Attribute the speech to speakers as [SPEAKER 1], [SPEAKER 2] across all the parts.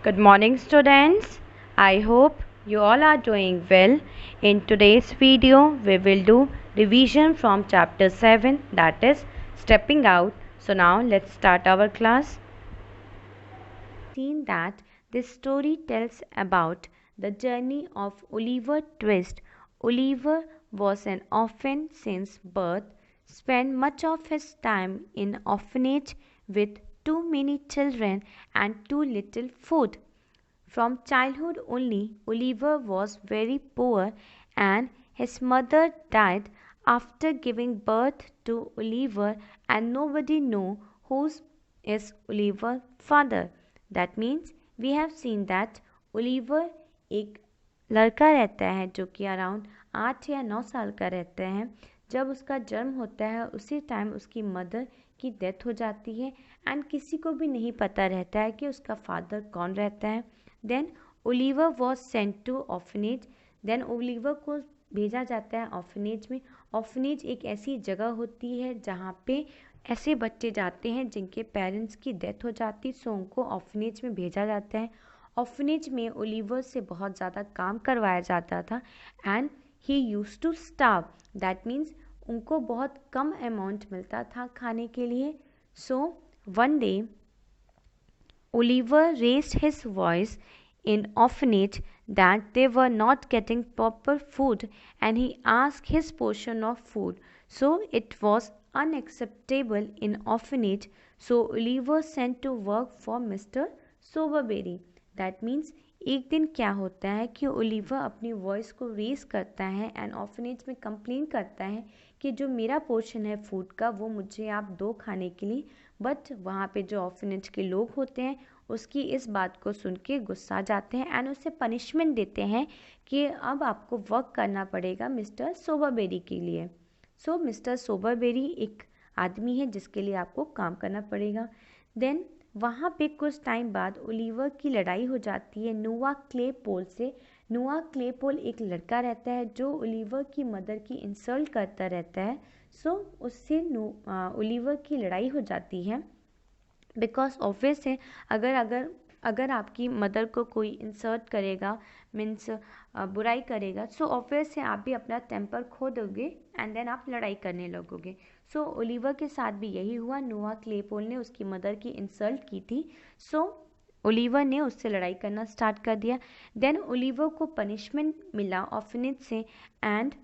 [SPEAKER 1] Good morning, students. I hope you all are doing well. In today's video, we will do revision from chapter 7, that is stepping out. So now let's start our class. Seen that this story tells about the journey of Oliver Twist. Oliver was an orphan since birth, spent much of his time in orphanage with too many children and too little food. From childhood only, Oliver was very poor, and his mother died after giving birth to Oliver, and nobody knew who is Oliver's father. That means we have seen that Oliver एक लड़का रहता है जो कि around 8 या 9 साल का रहता है. जब उसका जन्म होता है उसी टाइम उसकी मदर की डेथ हो जाती है एंड किसी को भी नहीं पता रहता है कि उसका फादर कौन रहता है. Then Oliver was sent to orphanage. Then Oliver को भेजा जाता है ऑर्फनेज में. ऑर्फनेज एक ऐसी जगह होती है जहाँ पे ऐसे बच्चे जाते हैं जिनके पेरेंट्स की डेथ हो जाती, सो उनको ऑर्फनेज में भेजा जाता है. ऑर्फनेज में ओलिवर से बहुत ज़्यादा काम करवाया जाता था and he use to starve. That means उनको बहुत कम अमाउंट मिलता था खाने के लिए. So one day Oliver raised his voice in orphanage that they were not getting proper food and he asked his portion of food. So it was unacceptable in orphanage. So Oliver sent to work for Mr. Soberberry. That means एक दिन क्या होता है कि Oliver अपनी voice को race करता है एंड ऑर्फनेज में कंप्लेन करता है कि जो मेरा पोर्शन है फूड का वो मुझे आप दो खाने के लिए. बट वहाँ पे जो ऑर्फनेज के लोग होते हैं उसकी इस बात को सुन के गुस्सा जाते हैं एंड उसे पनिशमेंट देते हैं कि अब आपको वर्क करना पड़ेगा मिस्टर सोबरबेरी के लिए. सो मिस्टर सोबरबेरी एक आदमी है जिसके लिए आपको काम करना पड़ेगा. देन वहाँ पे कुछ टाइम बाद ओलिवर की लड़ाई हो जाती है नोआ क्लेपोल से. नोआ क्लेपोल एक लड़का रहता है जो ओलिवर की मदर की इंसल्ट करता रहता है. सो उससे ओलिवर की लड़ाई हो जाती है बिकॉज ऑब्वियस है अगर अगर अगर आपकी मदर को कोई इंसर्ट करेगा मीन्स बुराई करेगा सो ऑब्वियस है आप भी अपना टेम्पर खो दोगे एंड देन आप लड़ाई करने लगोगे. सो ओलिवर के साथ भी यही हुआ. नोआ क्लेपोल ने उसकी मदर की इंसल्ट की थी. सो ओलिवर ने उससे लड़ाई करना स्टार्ट कर दिया. देन ओलिवर को पनिशमेंट मिला ऑर्फनेज से and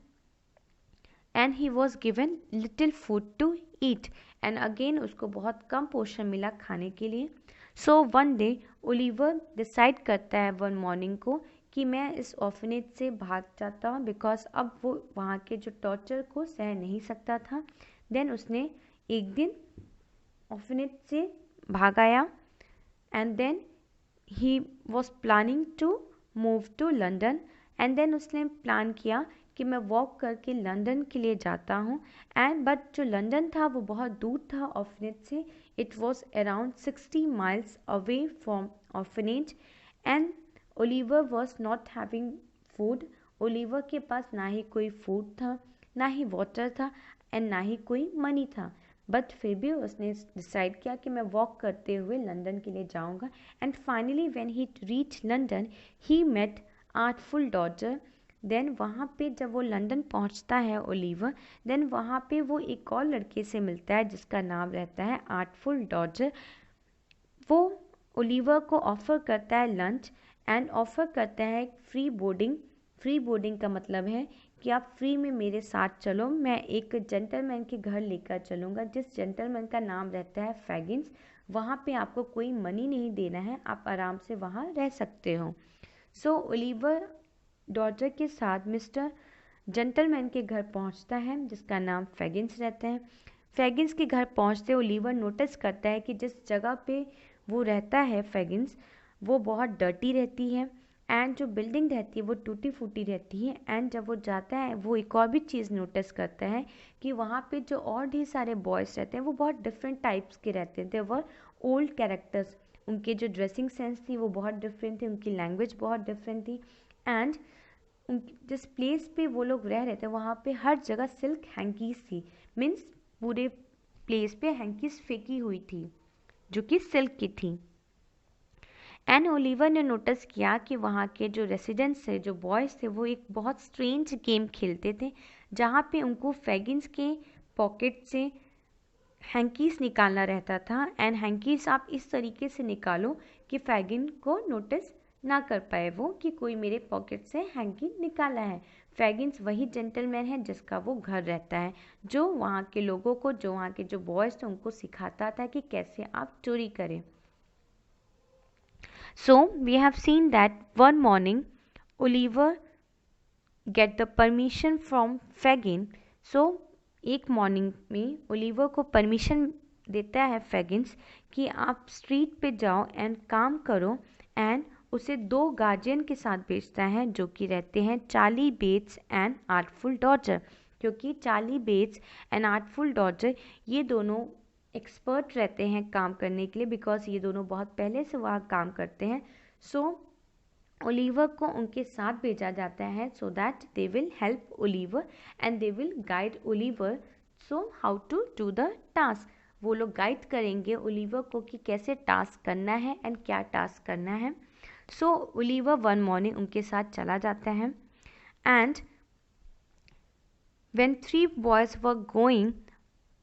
[SPEAKER 1] he was given little food to eat and again उसको बहुत कम पोर्शन मिला खाने के लिए. So one day Oliver decide करता है वन मॉर्निंग को कि मैं इस ऑर्फनेज से भाग जाता हूँ बिकॉज अब वो वहाँ के जो टॉर्चर को सह नहीं सकता था. देन उसने एक दिन ऑर्फनेज से भाग आया and then he was planning to move to London. And then उसने प्लान किया कि मैं वॉक करके लंदन के लिए जाता हूँ एंड बट जो लंदन था वो बहुत दूर था ऑर्फनेज से. It was around 60 miles away from orphanage and Oliver was not having food. Oliver के पास ना ही कोई फूड था, ना ही वाटर था एंड ना ही कोई मनी था. बट फिर भी उसने डिसाइड किया कि मैं वॉक करते हुए लंदन के लिए जाऊंगा. And finally when he reach London he met artful Dodger. Then वहाँ पे जब वो लंदन पहुँचता है ओलिवर, देन वहाँ पे वो एक और लड़के से मिलता है जिसका नाम रहता है आर्टफुल डॉजर. वो ओलिवर को ऑफ़र करता है लंच एंड ऑफ़र करता है फ्री बोर्डिंग. फ्री बोर्डिंग का मतलब है कि आप फ्री में मेरे साथ चलो, मैं एक जेंटलमैन के घर लेकर चलूँगा जिस जेंटलमैन का नाम रहता है फैगिन्स. वहाँ पे आपको कोई मनी नहीं देना है, आप आराम से वहाँ रह सकते हो. सो ओलिवर डॉटर के साथ मिस्टर जेंटलमैन के घर पहुंचता है जिसका नाम फैगिन्स रहता है. फैगिन्स के घर पहुंचते ओलिवर नोटिस करता है कि जिस जगह पे वो रहता है फैगिन्स वो बहुत डर्टी रहती है एंड जो बिल्डिंग रहती है वो टूटी फूटी रहती है. एंड जब वो जाता है वो एक और भी चीज़ नोटिस करता है कि वहाँ पे जो और ढेर सारे बॉयज़ रहते हैं वो बहुत डिफरेंट टाइप्स के रहते थे. वो ओल्ड कैरेक्टर्स, उनके जो ड्रेसिंग सेंस थी वो बहुत डिफरेंट थी, उनकी लैंग्वेज बहुत डिफरेंट थी एंड जिस प्लेस पे वो लोग रह रहे थे वहाँ पे हर जगह सिल्क हैंकीज थी. मीन्स पूरे प्लेस पे हैंकीज फेंकी हुई थी जो कि सिल्क की थी. एंड ओलिवर ने नोटिस किया कि वहाँ के जो रेसिडेंट्स थे, जो बॉयज़ थे, वो एक बहुत स्ट्रेंज गेम खेलते थे जहाँ पे उनको फैगिन्स के पॉकेट से हैंकीस निकालना रहता था। एंड हैंकीस आप इस तरीके से निकालो कि फैगिन को नोटिस ना कर पाए वो कि कोई मेरे पॉकेट से हैंकी निकाला है। फैगिन्स वही जेंटलमैन है जिसका वो घर रहता है, जो वहाँ के लोगों को, जो वहाँ के जो बॉयज़ थे उनको सिखाता था कि कैसे आप चोरी करें। So we have seen that one morning Oliver get the permission from Fagin. So एक मॉर्निंग में ओलिवर को परमिशन देता है फैगिन्स कि आप स्ट्रीट पे जाओ एंड काम करो। एंड उसे 2 गार्जियन के साथ भेजता है जो कि रहते हैं चार्ली बेट्स एंड आर्टफुल डॉडजर, क्योंकि चार्ली बेट्स एंड आर्टफुल डॉडजर ये दोनों एक्सपर्ट रहते हैं काम करने के लिए, बिकॉज ये दोनों बहुत पहले से वहाँ काम करते हैं। सो ओलिवर को उनके साथ भेजा जाता है so that they will help Oliver and they will guide Oliver so how to do the task. वो लोग गाइड करेंगे ओलिवर को कि कैसे टास्क करना है एंड क्या टास्क करना है। सो ओलिवर वन मॉर्निंग उनके साथ चला जाता है and when 3 boys were going,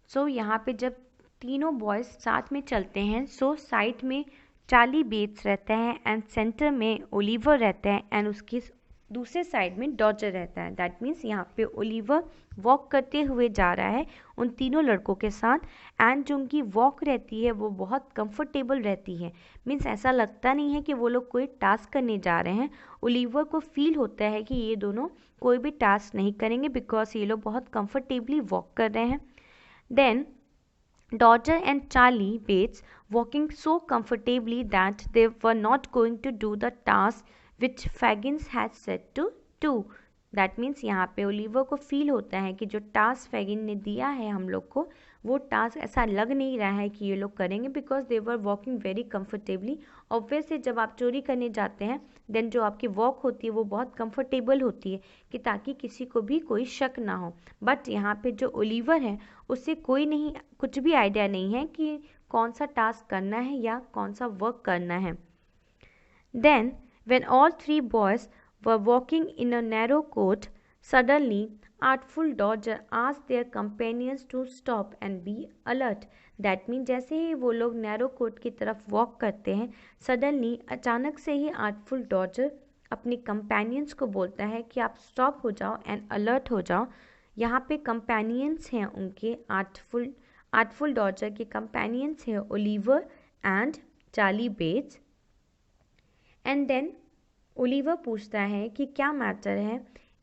[SPEAKER 1] so यहाँ पे जब तीनों बॉयज़ साथ में चलते हैं, सो साइड में चार्ली बेट्स रहता है एंड सेंटर में ओलिवर रहता है एंड उसके दूसरे साइड में डॉडजर रहता है। दैट मीन्स यहाँ पे ओलिवर वॉक करते हुए जा रहा है उन तीनों लड़कों के साथ एंड जो उनकी वॉक रहती है वो बहुत कंफर्टेबल रहती है। मीन्स ऐसा लगता नहीं है कि वो लोग कोई टास्क करने जा रहे हैं। ओलिवर को फील होता है कि ये दोनों कोई भी टास्क नहीं करेंगे बिकॉज ये लोग बहुत कंफर्टेबली वॉक कर रहे हैं। Then Dodger and Charlie Bates walking so comfortably that they were not going to do the task which Faggins had said to do. That means यहाँ पे ओलिवर को फील होता है कि जो टास्क फैगिन ने दिया है हम लोग को, वो टास्क ऐसा लग नहीं रहा है कि ये लोग करेंगे because they were walking very comfortably. Obviously जब आप चोरी करने जाते हैं देन जो आपकी वॉक होती है वो बहुत कंफर्टेबल होती है कि ताकि किसी को भी कोई शक ना हो। बट यहाँ पे जो ओलिवर है उससे कोई नहीं, कुछ भी आइडिया नहीं है कि कौन सा टास्क करना है या कौन सा वर्क करना है। Then when all 3 boys were walking in a narrow court, suddenly Artful Dodger asked their companions to stop and be alert. That means जैसे ही वो लोग नैरो कोर्ट की तरफ वॉक करते हैं, सडनली अचानक से ही आर्टफुल डॉडजर अपने कंपेनियंस को बोलता है कि आप स्टॉप हो जाओ एंड अलर्ट हो जाओ। यहाँ पे कंपेनियंस हैं उनके, आर्टफुल डॉडजर के कंपेनियंस हैं Oliver and Charlie Bates. And then Oliver पूछता है कि क्या मैटर है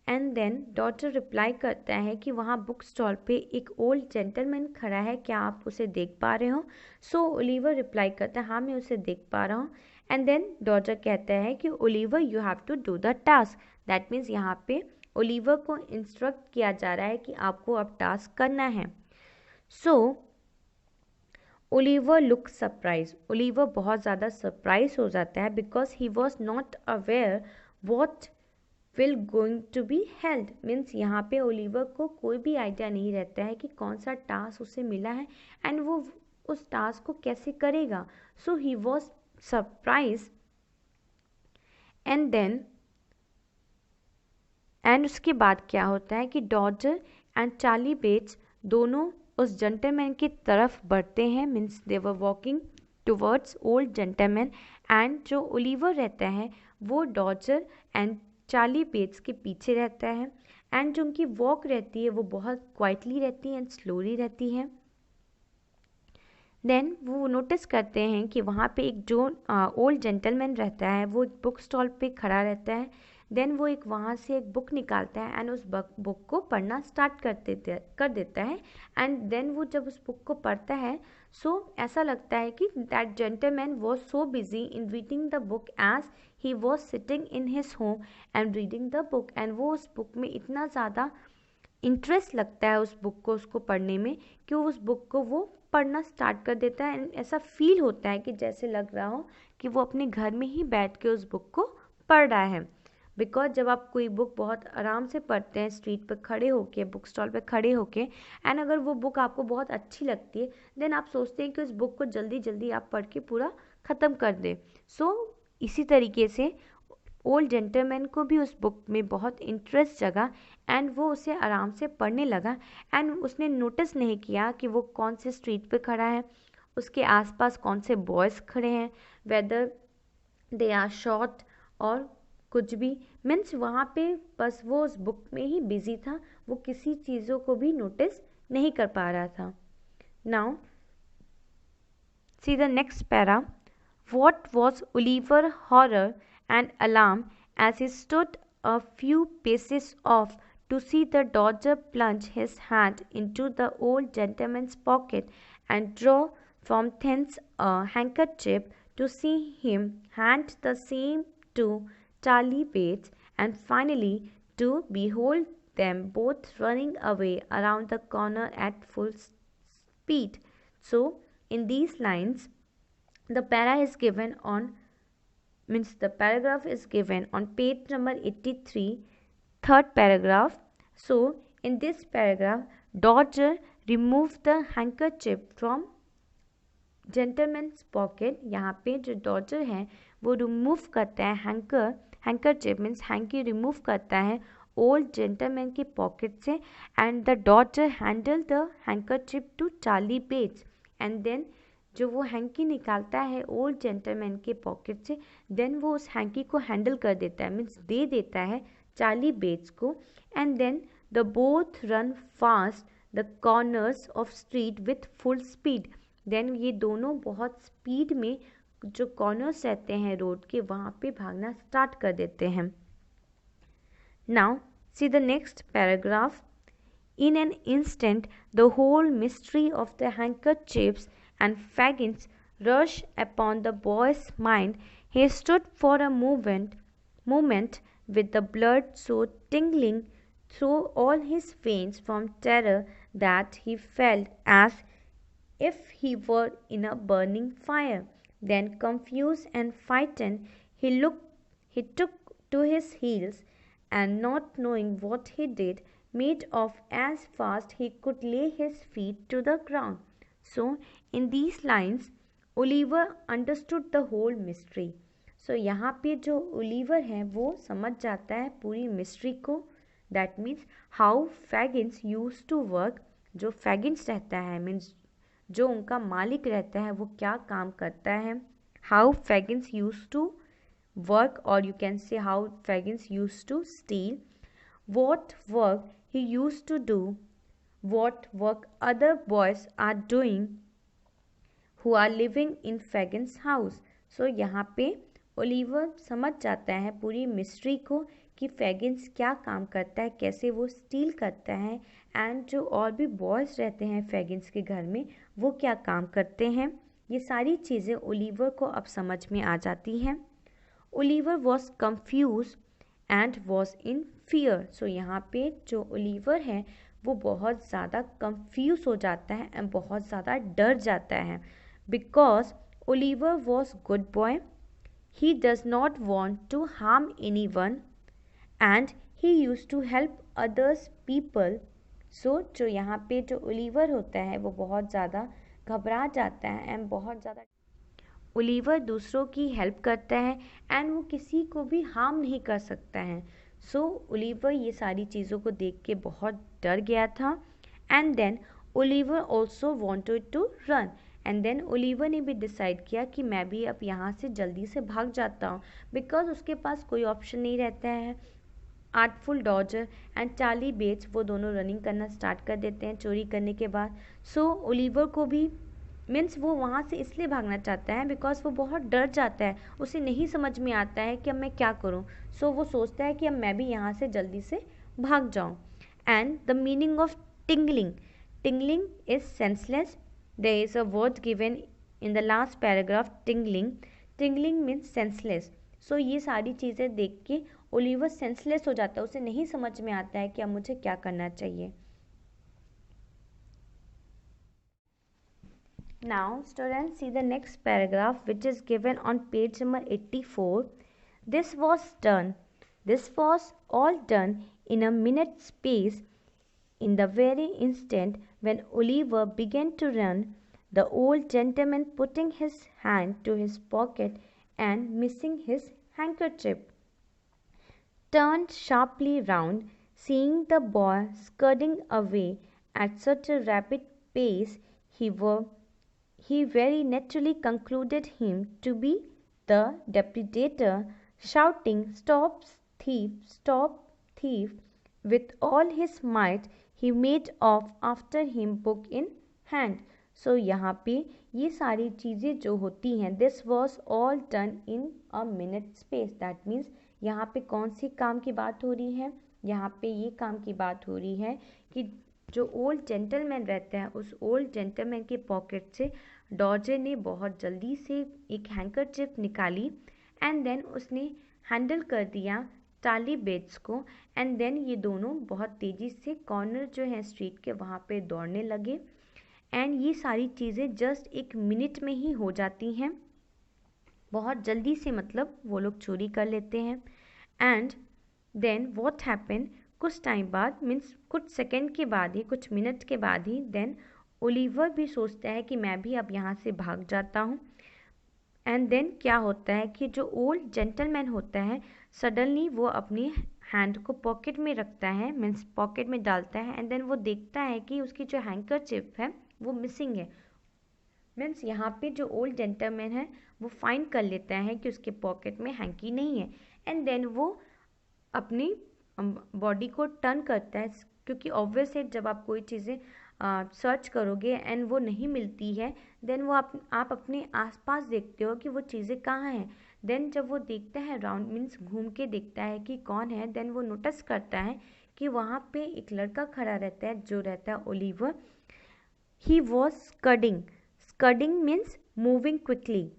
[SPEAKER 1] एंड देन डॉडजर रिप्लाई करता है कि वहाँ बुक स्टॉल पे एक ओल्ड जेंटलमैन खड़ा है, क्या आप उसे देख पा रहे हो। सो ओलिवर रिप्लाई करता है हाँ मैं उसे देख पा रहा हूँ। एंड देन डॉडजर कहता है कि Oliver you have to do the task. That means यहाँ पे ओलिवर को इंस्ट्रक्ट किया जा रहा है कि आपको अब टास्क करना है। So Oliver look surprise, Oliver बहुत ज़्यादा सरप्राइज हो जाता है because he was not aware what will going to be held. Means यहाँ पे ओलिवर को कोई भी आइडिया नहीं रहता है कि कौन सा टास्क उसे मिला है एंड वो उस टास्क को कैसे करेगा। So he was surprise and then उसके बाद क्या होता है कि डॉडजर एंड चार्ली बेट्स दोनों उस जेंटलमैन की तरफ बढ़ते हैं। Means they were walking towards old gentleman and जो ओलिवर रहता है वो डॉडजर एंड चार्ली बेट्स के पीछे रहता है एंड जो उनकी वॉक रहती है वो बहुत क्वाइटली रहती है एंड स्लोली रहती है। देन वो नोटिस करते हैं कि वहाँ पे एक जो ओल्ड जेंटलमैन रहता है वो एक बुक स्टॉल पे खड़ा रहता है। देन वो एक वहाँ से एक बुक निकालता है एंड उस बुक को पढ़ना स्टार्ट कर देता है एंड देन वो जब उस बुक को पढ़ता है सो ऐसा लगता है कि that gentleman was so busy in reading the book as he was sitting in his home and reading the book. And वो उस बुक में इतना ज़्यादा इंटरेस्ट लगता है उस बुक को उसको पढ़ने में कि वो उस बुक को वो पढ़ना स्टार्ट कर देता है एंड ऐसा फील होता है कि जैसे लग रहा हो कि वो अपने घर में ही बैठ के उस बुक को पढ़ रहा है। बिकॉज जब आप कोई बुक बहुत आराम से पढ़ते हैं स्ट्रीट पर खड़े होके, बुक स्टॉल पे खड़े होके एंड अगर वो बुक आपको बहुत अच्छी लगती है देन आप सोचते हैं कि उस बुक को जल्दी जल्दी आप पढ़ के पूरा ख़त्म कर दें। सो इसी तरीके से ओल्ड जेंटलमैन को भी उस बुक में बहुत इंटरेस्ट जगा एंड वो उसे आराम से पढ़ने लगा एंड उसने नोटिस नहीं किया कि वो कौन से स्ट्रीट पे खड़ा है, उसके आसपास कौन से बॉयज़ खड़े हैं, वेदर दे आर शॉर्ट और कुछ भी, मीन्स वहाँ पे बस वो उस बुक में ही बिजी था, वो किसी चीज़ों को भी नोटिस नहीं कर पा रहा था. Now see the next para. What was Oliver's horror and alarm as he stood a few paces off to see the Dodger plunge his hand into the old gentleman's pocket and draw from thence a handkerchief, to see him hand the same to Charlie Bates, and finally to behold them both running away around the corner at full speed. So, in these lines, the para is given on, means the paragraph is given on page number 83, third paragraph. So in this paragraph, Dodger removed the handkerchief from gentleman's pocket. यहाँ पे जो Dodger है वो remove करता है हैंकरचिप means hanky remove करता है old gentleman की पॉकेट से, and the Dodger handle the handkerchief to Charlie Bates, and then जो वो हैंकी निकालता है ओल्ड जेंटलमैन के पॉकेट से, देन वो उस हैंकी को हैंडल कर देता है, मीन्स दे देता है चार्ली बेट्स को, and then the both run fast the corners of street with full speed. Then ये दोनों बहुत स्पीड में जो कॉर्नर्स रहते हैं रोड के वहाँ पे भागना स्टार्ट कर देते हैं. Now see the next paragraph. In an instant, the whole mystery of the handkerchiefs and faggots rushed upon the boy's mind. He stood for a moment with the blood so tingling through all his veins from terror that he felt as if he were in a burning fire. Then, confused and frightened, he took to his heels, and not knowing what he did, made off as fast he could lay his feet to the ground. So, in these lines, Oliver understood the whole mystery. So, यहाँ पे जो Oliver है वो समझ जाता है पूरी mystery को. That means how Fagins used to work. जो Fagins रहता है means जो उनका मालिक रहता है वो क्या काम करता है. How Fagins used to work, or you can say how Fagins used to steal. What work he used to do, what work other boys are doing who are living in Fagins house. So यहाँ पे Oliver समझ जाता है पूरी mystery को कि फैगिन्स क्या काम करता है, कैसे वो स्टील करता है, एंड जो और भी बॉयज़ रहते हैं फैगिन्स के घर में वो क्या काम करते हैं. ये सारी चीज़ें ओलिवर को अब समझ में आ जाती हैं. Oliver was confuse and was in fear. So यहाँ पे जो ओलिवर है वो बहुत ज़्यादा कंफ्यूज हो जाता है एंड बहुत ज़्यादा डर जाता है, because Oliver was good boy. He does not want to harm anyone and he use to help others people. So जो यहाँ पे जो ओलिवर होता है वो बहुत ज़्यादा घबरा जाता है एंड बहुत ज़्यादा ओलिवर दूसरों की हेल्प करता है एंड वो किसी को भी हार्म नहीं कर सकता है. सो ओलिवर ये सारी चीज़ों को देख के बहुत डर गया था. And then Oliver also wanted to run, and then Oliver ने भी डिसाइड किया कि मैं भी अब यहाँ से जल्दी से भाग जाता हूँ, बिकॉज उसके पास कोई ऑप्शन नहीं रहता है. Artful Dodger and Charlie Bates वो दोनों रनिंग करना स्टार्ट कर देते हैं चोरी करने के बाद. सो ओलिवर को भी मीन्स वो वहाँ से इसलिए भागना चाहता है बिकॉज वो बहुत डर जाता है, उसे नहीं समझ में आता है कि अब मैं क्या करूँ. सो वो सोचता है कि अब मैं भी यहाँ से जल्दी से भाग जाऊँ. And the meaning of tingling. Tingling is senseless. There is a word given in the last paragraph, tingling. Tingling means senseless. So ये सारी चीज़ें देख के ओलिवर सेंसलेस हो जाता है, उसे नहीं समझ में आता है कि अब मुझे क्या करना चाहिए. Now students, see the next paragraph which is given on page number 84. This was all done in a minute space. In the very instant when Oliver began to run, the old gentleman putting his hand to his pocket and missing his handkerchief. Turned sharply round, seeing the boy scudding away at such a rapid pace, he very naturally concluded him to be the depredator, shouting, "Stop thief! Stop thief!" With all his might he made off after him, book in hand. So यहाँ पे ये सारी चीज़ें जो होती हैं, this was all done in a minute space. That means यहाँ पे कौन सी काम की बात हो रही है? यहाँ पे ये काम की बात हो रही है कि जो ओल्ड जेंटलमैन रहता है, उस ओल्ड जेंटलमैन के पॉकेट से डॉजर ने बहुत जल्दी से एक हैंकरचिप निकाली एंड देन उसने हैंडल कर दिया चार्ली बेट्स को. एंड देन ये दोनों बहुत तेज़ी से कॉर्नर जो है स्ट्रीट के वहाँ पे दौड़ने लगे. एंड ये सारी चीज़ें जस्ट एक मिनट में ही हो जाती हैं, बहुत जल्दी से, मतलब वो लोग चोरी कर लेते हैं. एंड देन व्हाट हैपन, कुछ टाइम बाद, मीन्स कुछ सेकंड के बाद ही, कुछ मिनट के बाद ही, देन ओलिवर भी सोचता है कि मैं भी अब यहाँ से भाग जाता हूँ. एंड देन क्या होता है कि जो ओल्ड जेंटलमैन होता है, सडनली वो अपनी हैंड को पॉकेट में रखता है, मीन्स पॉकेट में डालता है. एंड देन वो देखता है कि उसकी जो हैंकरचिप है वो मिसिंग है. मीन्स यहाँ पे जो ओल्ड जेंटलमैन है वो फाइंड कर लेता है कि उसके पॉकेट में हैंकी नहीं है. एंड देन वो अपनी बॉडी को टर्न करता है, क्योंकि ऑब्वियस है जब आप कोई चीज़ें सर्च करोगे एंड वो नहीं मिलती है, देन वो आप अपने आसपास देखते हो कि वो चीज़ें कहाँ हैं. देन जब वो देखता है राउंड, मीन्स घूम के देखता है कि कौन है, देन वो नोटिस करता है कि वहाँ पे एक लड़का खड़ा रहता है जो रहता है Oliver. He was scudding. Scudding means moving quickly.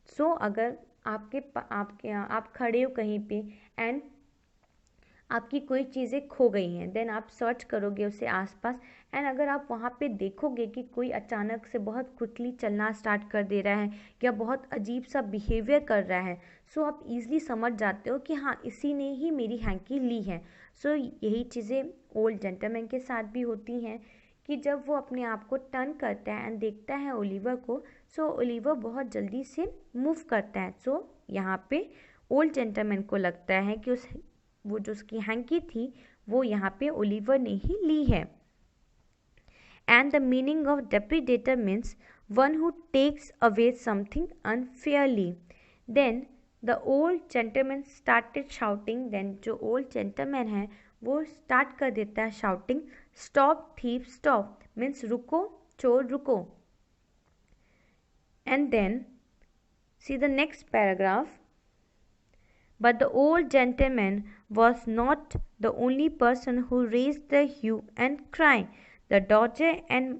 [SPEAKER 1] So अगर आप खड़े हो कहीं पे एंड आपकी कोई चीज़ें खो गई हैं, देन आप सर्च करोगे उसे आसपास, एंड अगर आप वहाँ पे देखोगे कि कोई अचानक से बहुत क्विकली चलना स्टार्ट कर दे रहा है या बहुत अजीब सा बिहेवियर कर रहा है, सो आप इजीली समझ जाते हो कि हाँ, इसी ने ही मेरी हैंकी ली है. सो यही चीज़ें ओल्ड जेंटलमैन के साथ भी होती हैं कि जब वो अपने आप को टर्न करता है एंड देखता है ओलिवर को, सो ओलिवर बहुत जल्दी से मूव करता है. सो यहाँ पे ओल्ड जेंटलमैन को लगता है कि वो जो उसकी हैंकी थी वो यहाँ पे ओलिवर ने ही ली है. And the meaning of depredator means one who takes away something unfairly. Then the old gentleman started shouting. Then जो ओल्ड जेंटलमैन है वो स्टार्ट कर देता है shouting, stop thief stop, means रुको चोर रुको. And then see the next paragraph. But the old gentleman was not the only person who raised the hue and cry. The Dodger and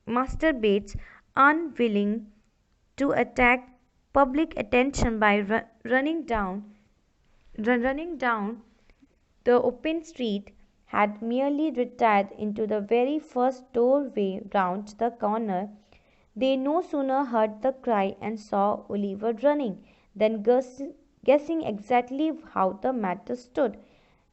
[SPEAKER 1] Master Bates, unwilling to attract public attention by running down the open street, had merely retired into the very first doorway round the corner. They no sooner heard the cry and saw Oliver running than guessing exactly how the matter stood,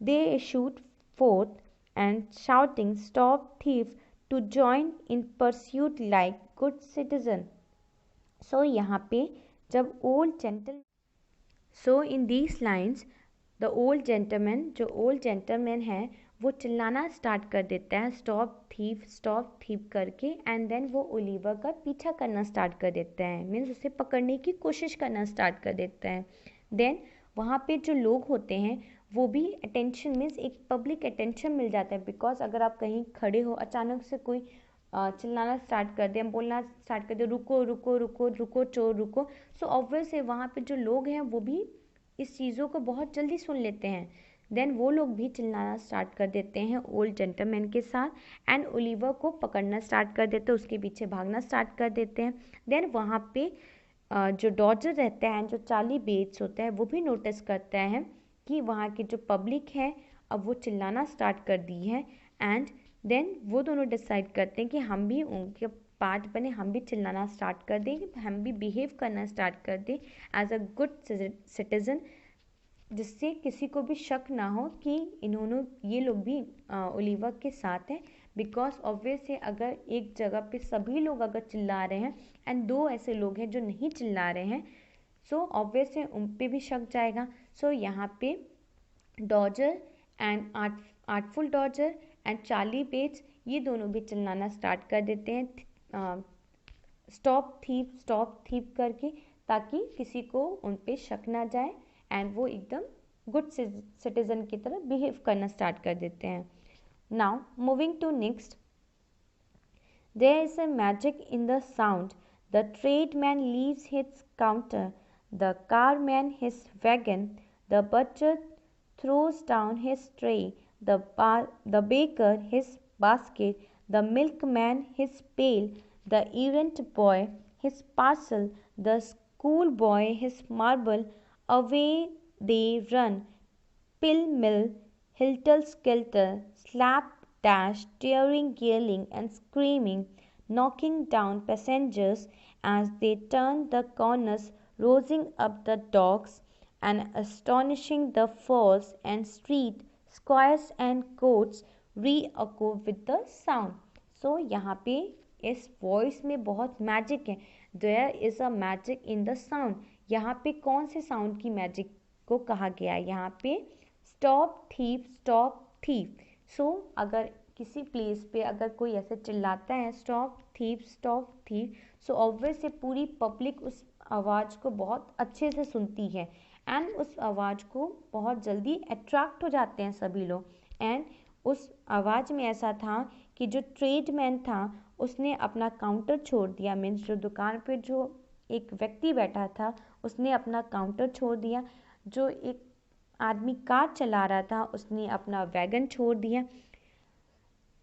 [SPEAKER 1] they issued forth and shouting, "Stop thief!" to join in pursuit like good citizen. So यहाँ पे जब in these lines the old gentleman, जो old gentleman है वो चिल्लाना start कर देता है स्टॉप थीफ करके. एंड देन वो ओलिवर का पीछा करना स्टार्ट कर देता है, मीन्स उसे पकड़ने की कोशिश करना स्टार्ट कर देता है. देन वहाँ पे जो लोग होते हैं वो भी अटेंशन, मीन्स एक पब्लिक अटेंशन मिल जाता है. बिकॉज अगर आप कहीं खड़े हो, अचानक से कोई चिल्लाना स्टार्ट कर दे, बोलना स्टार्ट कर दे, रुको रुको रुको रुको चोर रुको, सो ऑब्वियस है वहाँ पे जो लोग हैं वो भी इस चीज़ों को बहुत जल्दी सुन लेते हैं. देन वो लोग भी चिल्लाना स्टार्ट कर देते हैं ओल्ड जेंटलमैन के साथ एंड ओलिवर को पकड़ना स्टार्ट कर देते हैं, उसके पीछे भागना स्टार्ट कर देते हैं. देन वहाँ पे जो डॉजर रहता है, जो चार्ली बेट्स होता है, वो भी नोटिस करता है कि वहाँ की जो पब्लिक है अब वो चिल्लाना स्टार्ट कर दी है. एंड देन वो दोनों डिसाइड करते हैं कि हम भी उनके पार्ट बने, हम भी चिल्लाना स्टार्ट कर दें, हम भी बिहेव करना स्टार्ट कर दें एज अ गुड सिटीज़न, जिससे किसी को भी शक ना हो कि ये लोग भी ओलिवर के साथ हैं. बिकॉज ऑब्वियस है अगर एक जगह पे सभी लोग अगर चिल्ला रहे हैं एंड दो ऐसे लोग हैं जो नहीं चिल्ला रहे हैं, सो ऑब्वियसली उन पे भी शक जाएगा. सो यहाँ पे Dodger and artful Dodger and Charlie Bates ये दोनों भी चिल्लाना स्टार्ट कर देते हैं स्टॉप थीप करके, ताकि किसी को उन पे शक ना जाए एंड वो एकदम गुड सिटीजन की तरह बिहेव करना स्टार्ट कर देते हैं. Now moving to next. There is a magic in the sound. The tradesman leaves his counter, the carman his wagon, the butcher throws down his tray, the baker his basket, the milkman his pail, the errand boy his parcel, the schoolboy his marble. Away they run, pell-mell, helter-skelter, slapdash, tearing, yelling, and screaming, knocking down passengers as they turn the corners, rousing up the dogs, and astonishing the falls and street squares and courts re-echo with the sound. So यहाँ पे इस voice में बहुत magic है. There is a magic in the sound. यहाँ पे कौन से साउंड की मैजिक को कहा गया है? यहाँ पे स्टॉप थीप. सो अगर किसी प्लेस पे अगर कोई ऐसे चिल्लाता है स्टॉप थीप, सो ऑब्वियसली पूरी पब्लिक उस आवाज़ को बहुत अच्छे से सुनती है एंड उस आवाज़ को बहुत जल्दी अट्रैक्ट हो जाते हैं सभी लोग. एंड उस आवाज़ में ऐसा था कि जो ट्रेडमैन था उसने अपना काउंटर छोड़ दिया. मीन्स जो दुकान पे जो एक व्यक्ति बैठा था उसने अपना काउंटर छोड़ दिया. जो एक आदमी कार चला रहा था उसने अपना वैगन छोड़ दिया.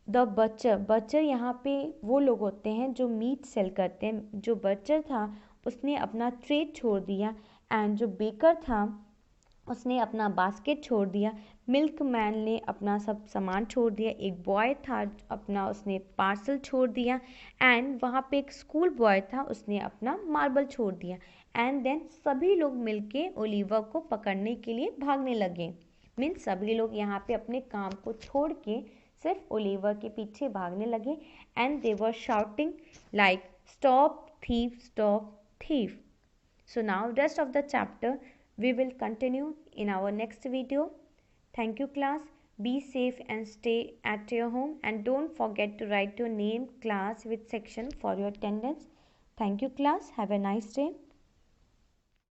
[SPEAKER 1] द बचर यहाँ पे वो लोग होते हैं जो मीट सेल करते हैं. जो बचर था उसने अपना ट्रेड छोड़ दिया एंड जो बेकर था उसने अपना बास्केट छोड़ दिया. मिल्कमैन ने अपना सब सामान छोड़ दिया. एक बॉय था अपना उसने पार्सल छोड़ दिया एंड वहाँ पे एक स्कूल बॉय था उसने अपना मार्बल छोड़ दिया. एंड देन सभी लोग मिलके ओलिवर को पकड़ने के लिए भागने लगे. मीन्स सभी लोग यहाँ पे अपने काम को छोड़ के सिर्फ ओलिवर के पीछे भागने लगे and they were shouting like stop thief. So now rest of the chapter we will continue in our next video. Thank you class. Be safe and stay at your home, and don't forget to write your name, class with section for your attendance. Thank you class. Have a nice day.